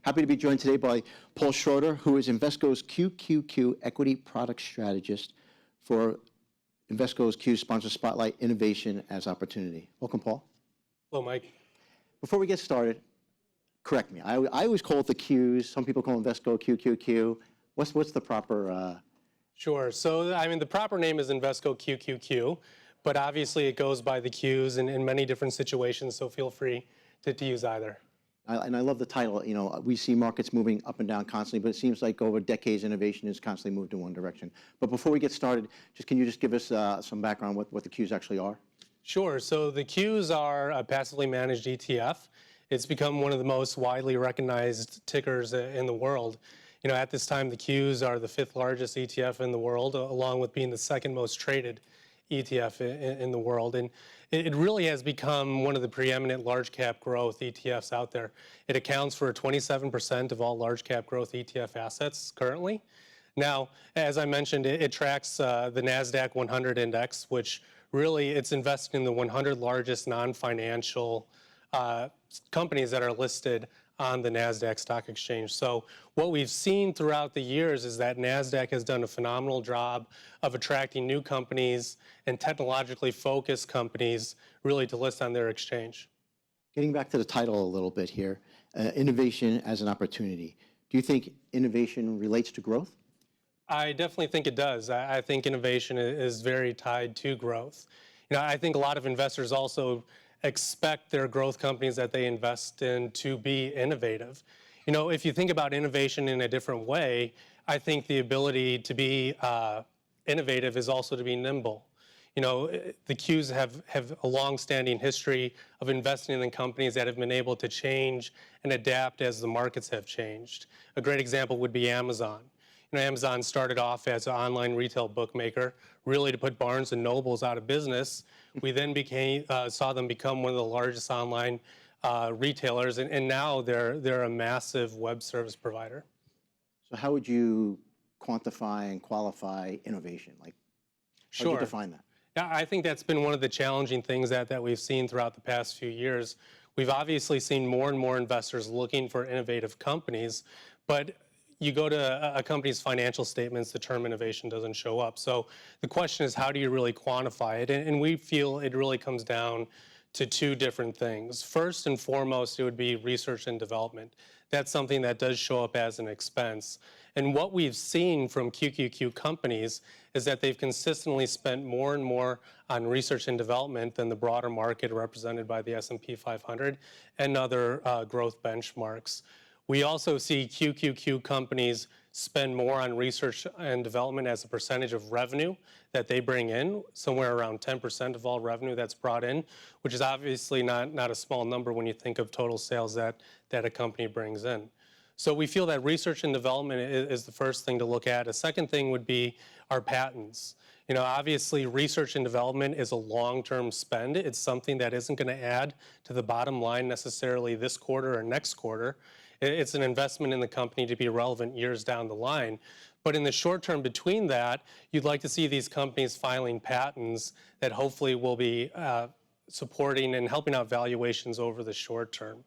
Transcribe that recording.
Happy to be joined today by Paul Schroeder, who is Invesco's QQQ Equity Product Strategist for Invesco's Q Sponsor Spotlight Innovation as Opportunity. Welcome, Paul. Hello, Mike. Before we get started, correct me. I always call it the Qs. Some people call Invesco QQQ. What's the proper? Sure. So, I mean, the proper name is Invesco QQQ, but obviously it goes by the Qs in many different situations, so feel free to use either. And I love the title. You know, we see markets moving up and down constantly, but it seems like over decades, innovation has constantly moved in one direction. But before we get started, can you just give us some background what the Qs actually are? Sure. So the Qs are a passively managed ETF. It's become one of the most widely recognized tickers in the world. You know, at this time, the Qs are the 5th largest ETF in the world, along with being the 2nd most traded ETF in the world. And it really has become one of the preeminent large cap growth ETFs out there. It accounts for 27% of all large cap growth ETF assets currently. Now, as I mentioned, it tracks the NASDAQ 100 index, which really it's investing in the 100 largest non-financial companies that are listed on the NASDAQ stock exchange. So what we've seen throughout the years is that NASDAQ has done a phenomenal job of attracting new companies and technologically focused companies really to list on their exchange. Getting back to the title a little bit here, innovation as an opportunity. Do you think innovation relates to growth? I definitely think it does. I think innovation is very tied to growth. You know, I think a lot of investors also expect their growth companies that they invest in to be innovative. You know, if you think about innovation in a different way, I think the ability to be innovative is also to be nimble. You know, the Qs have a long-standing history of investing in companies that have been able to change and adapt as the markets have changed. A great example would be Amazon. You know, Amazon started off as an online retail bookmaker, really to put Barnes and Nobles out of business. We then saw them become one of the largest online retailers, and now they're a massive web service provider. So how would you quantify and qualify innovation? Like, how would you define that? Yeah, I think that's been one of the challenging things that we've seen throughout the past few years. We've obviously seen more and more investors looking for innovative companies, but you go to a company's financial statements, the term innovation doesn't show up. So the question is, how do you really quantify it? And we feel it really comes down to two different things. First and foremost, it would be research and development. That's something that does show up as an expense. And what we've seen from QQQ companies is that they've consistently spent more and more on research and development than the broader market represented by the S&P 500 and other growth benchmarks. We also see QQQ companies spend more on research and development as a percentage of revenue that they bring in, somewhere around 10% of all revenue that's brought in, which is obviously not a small number when you think of total sales that a company brings in. So we feel that research and development is the first thing to look at. A second thing would be our patents. You know, obviously research and development is a long-term spend. It's something that isn't going to add to the bottom line necessarily this quarter or next quarter. It's an investment in the company to be relevant years down the line. But in the short term between that, you'd like to see these companies filing patents that hopefully will be supporting and helping out valuations over the short term.